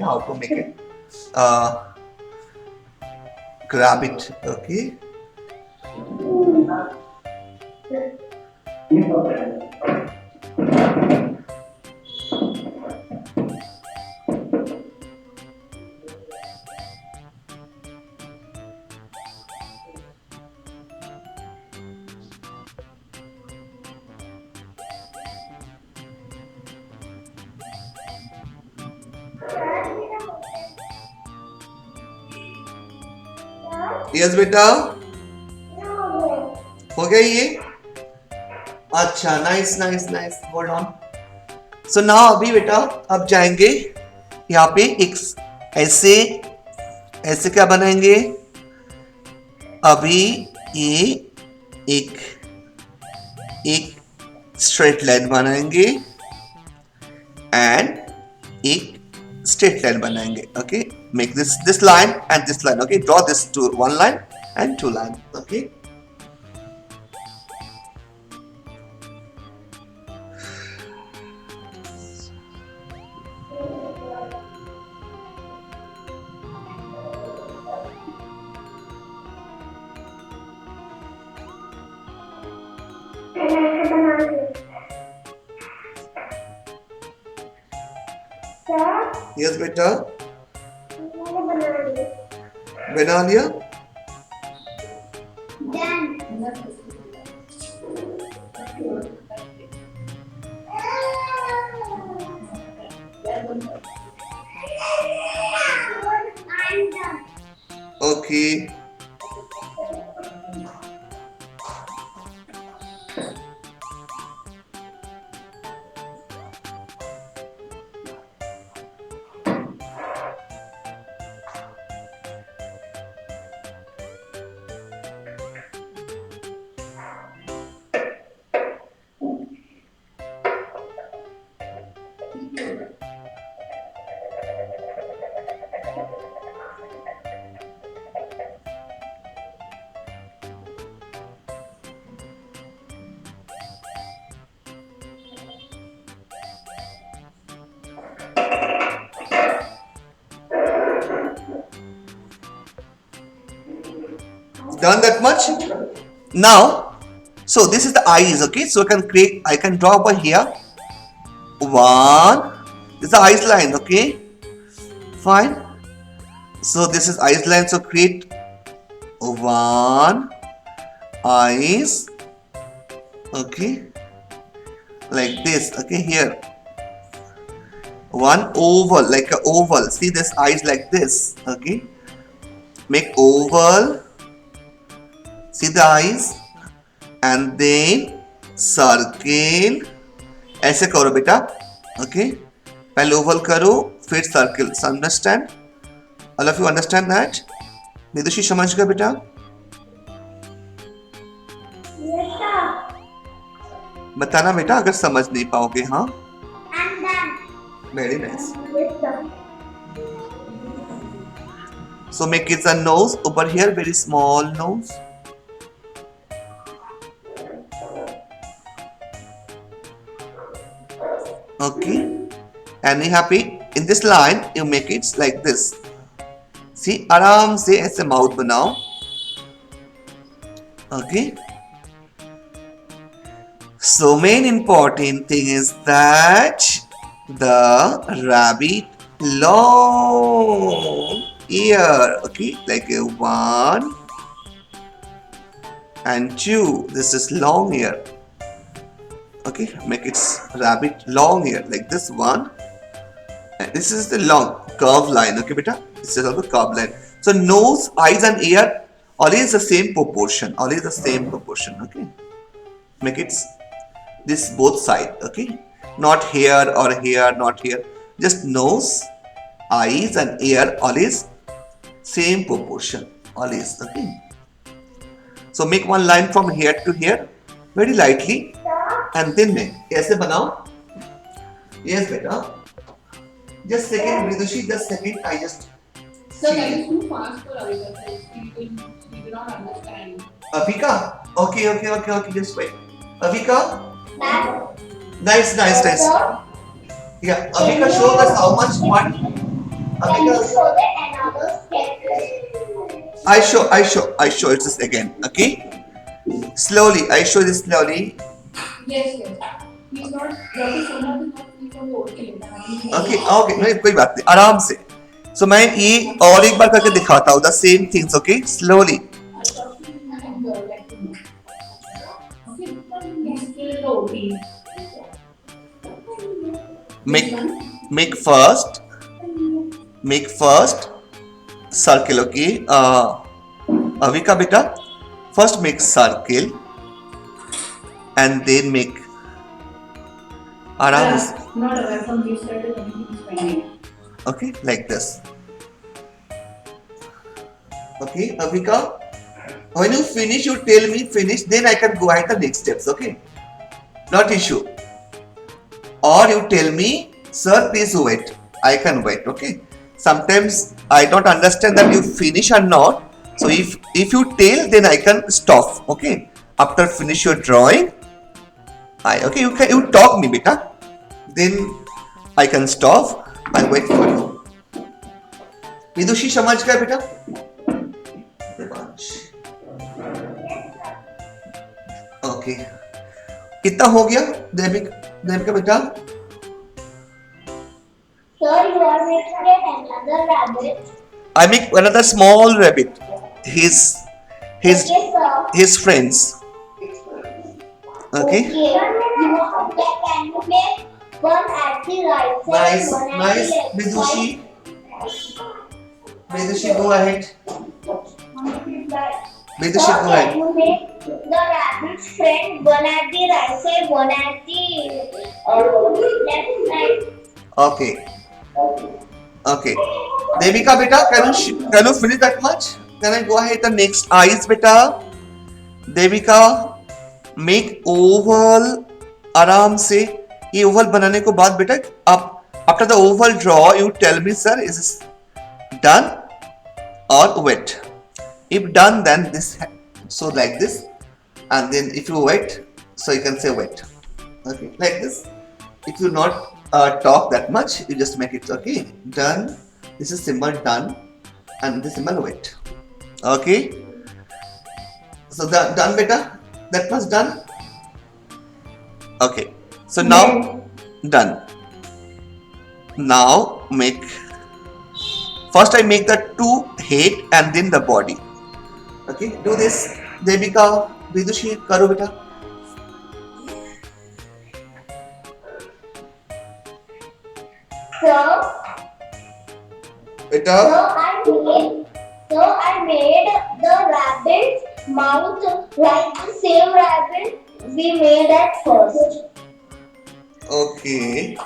okay, how to make it. Uh, Grab it, okay. Yes, बेटा हो गया ये. अच्छा, nice nice nice, hold on. So now अभी बेटा अब जाएंगे यहाँ पे एक ऐसे ऐसे क्या बनाएंगे. अभी ये एक एक स्ट्रेट लाइन बनाएंगे एंड एक straight line बनाएंगे. Okay, make this line and this line. Okay, draw this to one line and two line. Okay. Yes, बेटा. बना लिया. Okay. Done that much? Now, so this is the eyes, okay? So I can draw over here. One. This is the eyes line, okay? Fine. So this is eyes line. So create one eyes, okay? Like this, okay? Here. One oval, like an oval. See this eyes like this, okay? Make oval. See the eyes and then circle. ऐसे करो बेटा, okay? पहले oval करो, फिर circle. Understand? All of you understand that? निदुषी समझ गया बेटा? बताना बेटा अगर समझ नहीं पाओगे. हाँ? Very nice. So make it a nose over here, very small nose. Okay, and यहाँ पे in this line you make it like this. See, आराम से ऐसे mouth बनाओ. Okay. So main important thing is that the rabbit long ear. Okay, like a one and two. This is long ear. Okay, make it rabbit long ear like this one. And this is the long curve line. Okay, beta. This is also curve line. So nose, eyes, and ear always the same proportion. Always the same proportion. Okay, make it this both side. Okay, not here or here, not here. Just nose, eyes, and ear always same proportion. Always. Okay. So make one line from here to here very lightly. And then make. कैसे बनाओ? Yes, beta. Just second, Ridushi. Just second. I just. Sir, that is too fast for Avika. He do not understand. Avika. Okay. Just wait. Avika. Nice. Yeah. Avika, show us how much one. Can you Amika, show the another step? I show it this again. Okay, slowly. I show this slowly. Yes, yes. He's not. Dr. Somnath is not free from the OT. Okay okay नहीं कोई बात नहीं आराम से सो मैं ये और एक बार करके दिखाता हूँ the same things okay slowly make make first circle okay Avika बेटा first make circle and then make आराम से Not aware from this side if anything is pending. okay like this okay Avika when you finish you tell me finish then I can go ahead the next steps okay not issue or you tell me sir please wait I can wait okay sometimes I don't understand that you finish or not so if you tell then I can stop okay after finish your drawing okay you talk me beta then I can stop and wait for you. विदुषी समझ गया बेटा? Okay कितना हो गया देविका बेटा? Sir, you are making another rabbit. I make another small rabbit. His Okay, sir. his friends. Okay. Can you make one at the right side, Nice, one at nice. the left Vidushi, side? Vidushi, go ahead. Vidushi, Sir, go can ahead. you make the rabbit's friend one at the right side, one at the left side? Okay. Okay. Devika, beta, can you finish that much? Can I go ahead the next eyes, beta? Devika, make oval आराम से ये Oval बनाने को बाद बेटा आप after the oval draw you tell me sir is this done or wet if done then this so like this and then if you wet so you can say wet okay like this if you not talk that much you just make it okay done this is symbol done and this symbol wet okay so done beta that much done okay so now done now make first I make the two head and then the body okay do this Devika Vidushi karo beta beta So I made the rabbit's mouth like the same rabbit we made at first. okay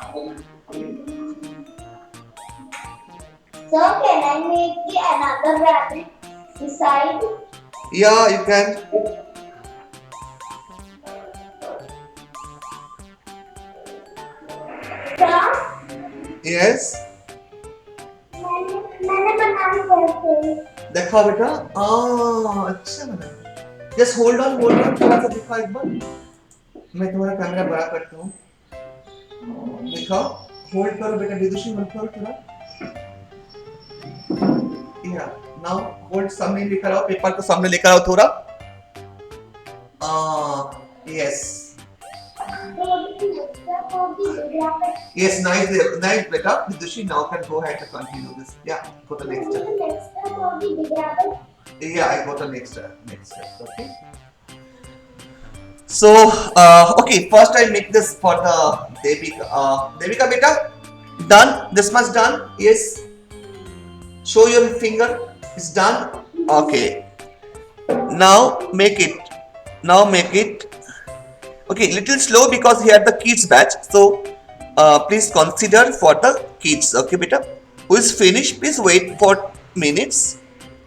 So can I make the another rabbit beside? yeah you can Sir, yes मैंने बनाने कैसे? देखा बेटा अच्छा बना just hold on थोड़ा सा दिखा एक बार मैं तुम्हारा कैमरा बड़ा करता हूँ दिखाओ होल्ड करो बेटा विदुषी मत करो थोड़ा या नाउ होल्ड सामने लेकर आओ पेपर को सामने लेकर आओ थोड़ा yes yes nice beta Vidushi now can go ahead and continue this yeah go to the next step yeah I go to next step okay so okay first I make this for the Devika beta done this much done yes show your finger it's done okay now make it okay little slow because here the kids batch so please consider for the kids okay beta who is finished please wait for minutes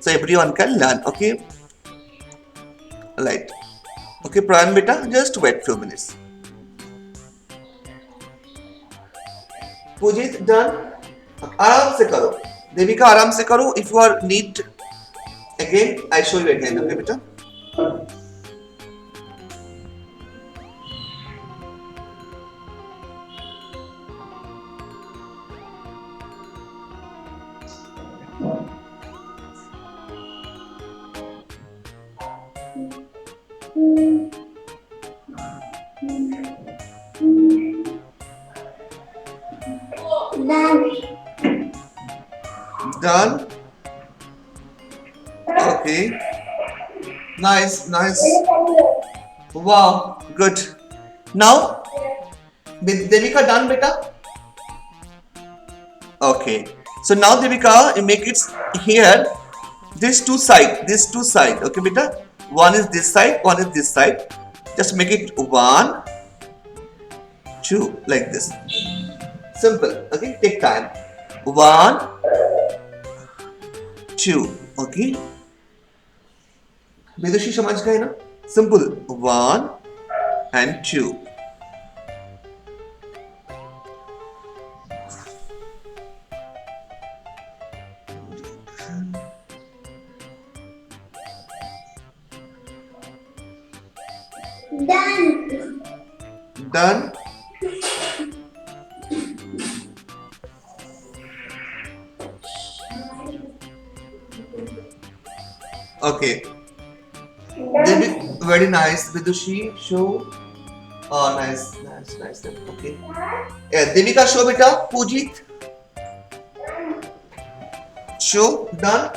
so everyone can learn okay right okay Prayan beta just wait few minutes Pujit done आराम से करो देविका आराम से करो if you are need again I show you again okay beta Done. Okay. Nice, nice. Wow, good. Now, Devika, done, beta? Okay. So now, Devika, you make it here. These two side. Okay, beta. One is this side, one is this side. Just make it 1, 2, like this. Simple. Okay, take time. 1, 2. Okay. विदुषी समझ गए ना? Simple. 1 and 2. Done. Done. Okay. Very nice, Vidushi. Show. Oh, nice. Okay. Yeah, Devika, show beta. Pujit. Show. Done.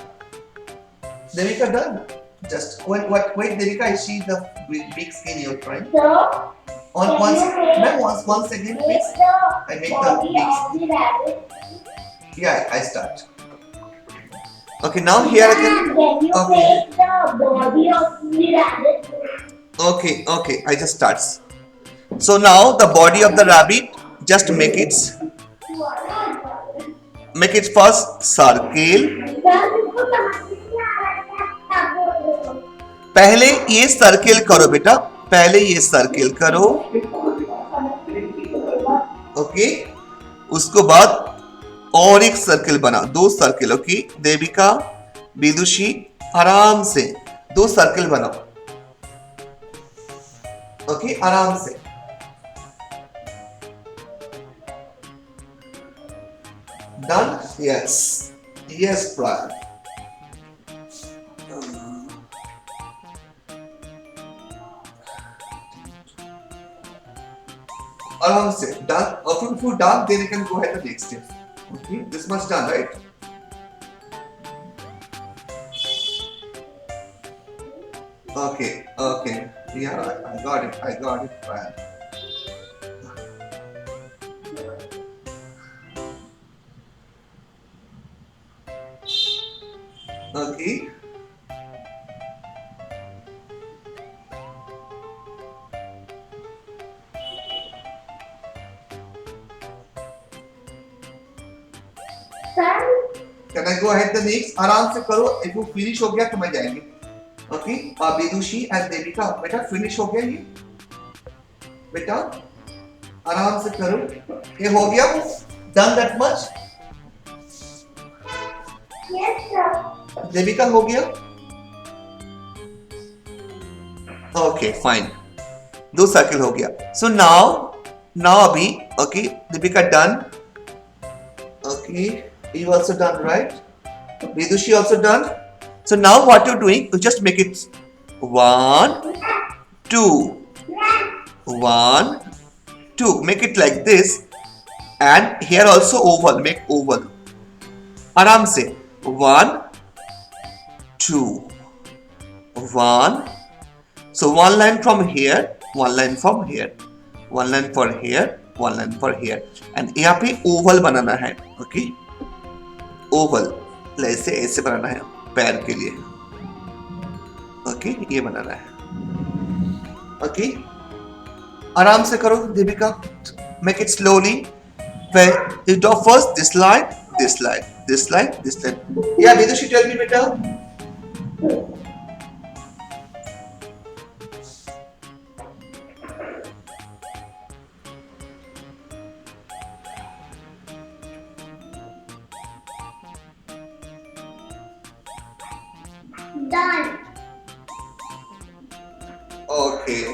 Devika, done. Just wait, Devika. I see the big skin you're trying. So, On once again, make please. the I make the body big of the rabbit. Yeah, I start. Okay, now here again. Can you Okay. make the body of the rabbit? Okay, I just starts. So now the body of the rabbit, just make it first circle. पहले ये circle करो बेटा, पहले ये circle करो. Okay, उसको बाद और एक सर्किल बना, 2 सर्किल. ओके, देविका, विदुषी, आराम से 2 सर्किल बनाओ. ओके, आराम से. Done? Yes, Brian. Aram se done. If you done, then you can go ahead to the next step. Okay, this much done, right? Okay. Yeah, I got it, Brian. Okay. Can I go ahead the next? आराम से करो. If you finish हो गया तो मैं जाएंगे. Okay. Vidushi and Devika, बेटा finish हो गया ये? बेटा आराम से करो. ये हो गया? Done that much? Yes, sir. Devika हो गया? Okay, fine. 2 सर्किल हो गया. So now अभी, okay, Devika done. Okay, you also done, right? Vidushi also done. So now what you're doing, you just make it 1, 2, 1, 2. Make it like this, and here also oval. Make oval. आराम से 1, 2, 1. So one line from here, one line from here, one line for here, one line for here, and यहाँ पे oval बनाना है. Okay, oval ऐसे बनाना है पैर के लिए. Okay, ये बनाना है. Okay, आराम से करो Deepika. Make it slowly. When you do first this line, this line, this line, this line. Yeah, Vidushi, tell me beta. Done. Okay.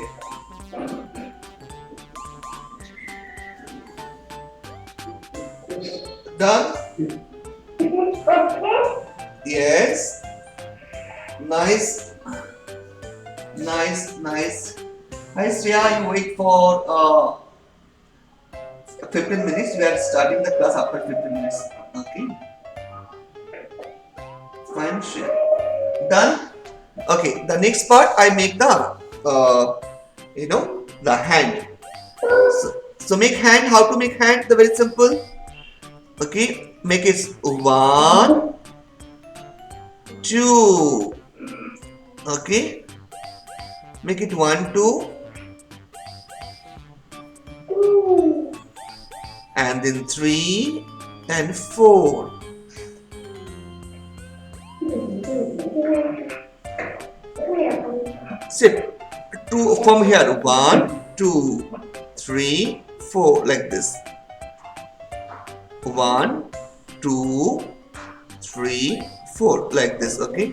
Done? Okay. Yes. Nice. Hi Shreya, you wait for 15 minutes. We are starting the class after 15 minutes. Okay. fine shape. Done. Okay, the next part I make the the hand. So make hand. How to make hand? The very simple. Okay, make it 1, 2. Okay, make it 1, 2, and then 3 and 4. Sit. 2 from here. 1, 2, 3, 4, like this. 1, 2, 3, 4, like this. Okay.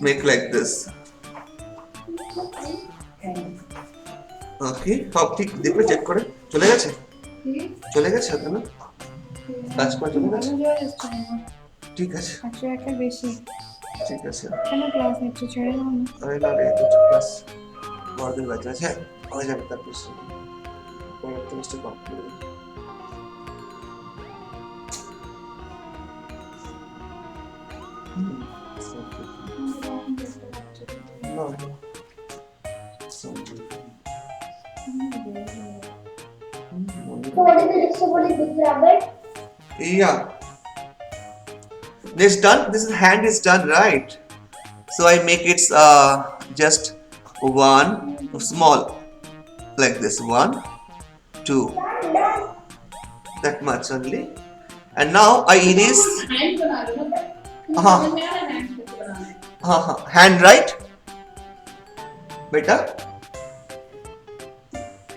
Make like this. Okay. How ঠিক দেখো check করে চলে গেছে চলে গেছে না কাজ করে চলে গেছে ঠিক আছে একটা বেশি ঠিক আছে কেন ক্লাস নিচ্ছে ছেড়ে দাও না আরে না রে তো ক্লাস বড়দের বাচ্চা আছে হয়ে যাবে তারপর পরের টেস্টে complete No. So what is the next one? Big rabbit. Yeah. This done. This hand is done, right? So I make it just 1 small, like this. 1, 2. That much only. And now I erase. Hand right. Beta.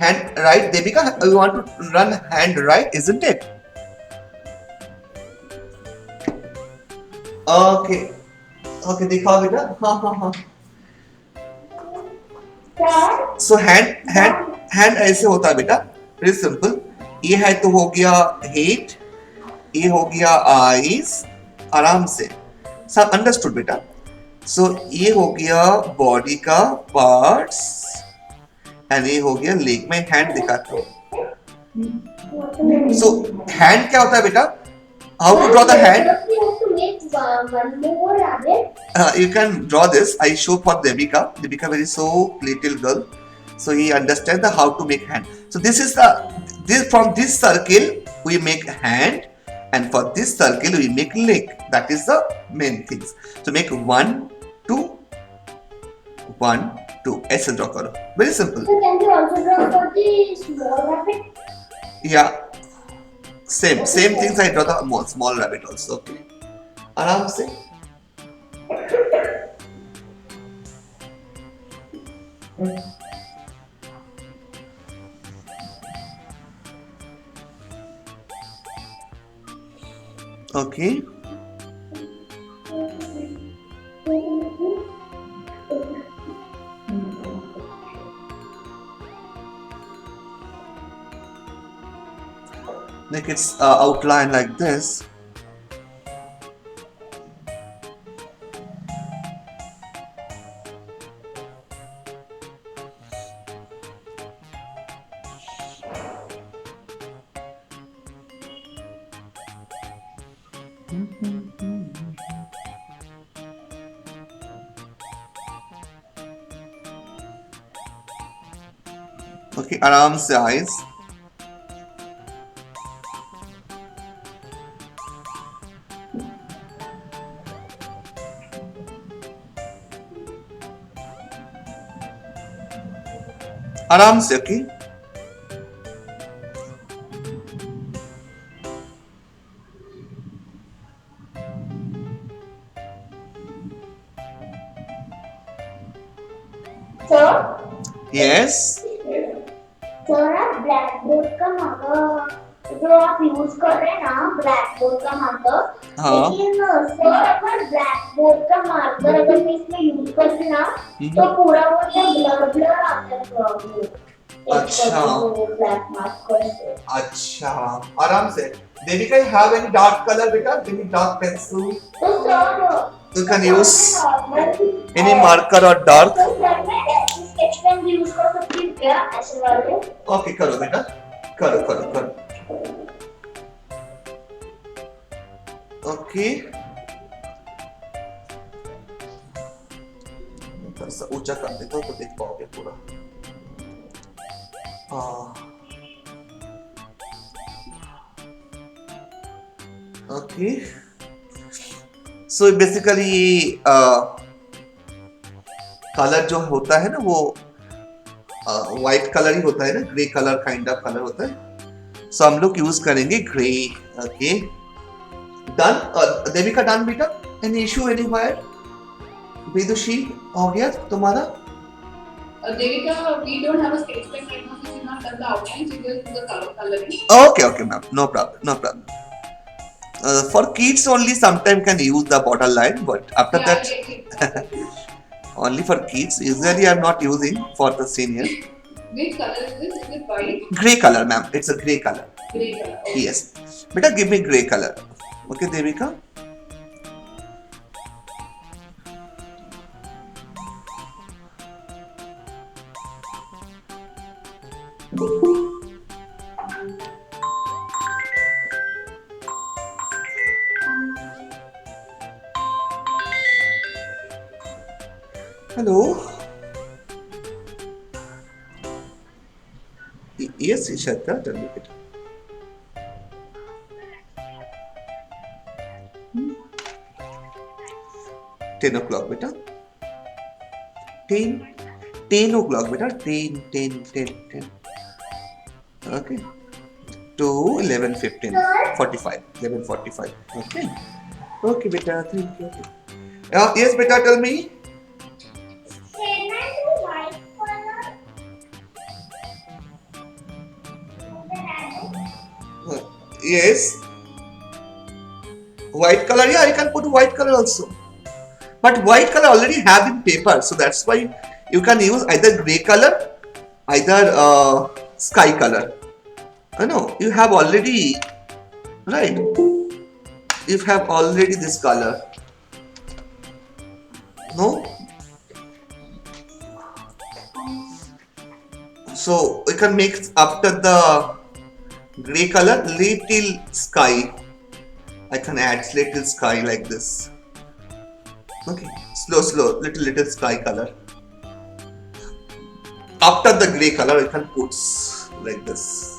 Hand right, Devika. You want to run hand right, isn't it? Okay. Okay, दिखाओ बेटा. हाँ. So hand ऐसे होता है बेटा. Very simple. ये है तो हो गया head. ये हो गया eyes. आराम से. सब understood बेटा. So ये हो गया body का parts. And ये हो गया leg. मैं hand दिखाता हूँ. So hand क्या होता है बेटा? How to draw the hand? You have to make one more rabbit. You can draw this. I show for Devika. Devika very so little girl, so he understands the how to make hand. So this is from this circle we make hand, and for this circle we make leg. That is the main things. So make 1, 2, 1, 2. ऐसे draw करो. Very simple. So can you also draw for the small rabbit? Yeah. Same things I draw the small rabbit also. Okay. आराम से. Okay. Make its outline like this. Okay, आराम से eyes. आराम से. Okay. So Yes. Sir आप black board का marker जो आप यूज कर रहे हैं ना ब्लैक बोर्ड का मार्कर हाँ. लेकिन सर अगर ब्लैक बोर्ड का मार्कर अगर मैं इसमें यूज करती ना तो पूरा वो ब्लर आता है थोड़ा अच्छा. ब्लैक मार्कर से. अच्छा. आराम से. Devika, you have any dark color, beta? Any dark pencil? तो sir You can use any marker or dark. तो सर मैं स्केच पेन यूज कर सकती हूँ क्या ऐसे वाले? Okay, करो बेटा. करो. Okay. सा ऊंचा कर देता हूँ तो देख पाओगे पूरा. ओके. सो बेसिकली कलर जो होता है ना वो व्हाइट कलर ही होता है ना, grey colour kind of colour होता है. सो हम लोग यूज करेंगे grey. Okay done. Devika done बेटा. Any issue anywhere? विदुषी हो गया तुम्हारा? Devika, we don't have a sketch pen right now, so she's not done the outline. She will do the coloring. Okay ma'am, no problem. For kids only sometimes can use the borderline, but after Yeah, that yes. only for kids. Usually I'm not using for the senior. Which color is this? Is it white? Grey color ma'am, it's a grey color. Grey color. Okay. Yes. Beta give me grey color. Okay Devika. Hello. Yes, Ishata, tell me it. 10 o'clock, beta. 10 o'clock, beta. 10. Okay. To 11:15. 45. 11:45. Okay. Okay, beta. Thank you. Yes, beta. Tell me. Can I do white color? The rabbit? Yes. White color. Yeah, I can put white color also. But white color already have in paper, so that's why you can use either gray color, either sky color. I know you have already, right? You have already this color. No. So we can make after the gray color little sky. I can add little sky like this. Okay, slow, little sky color. After the gray color, I can put like this.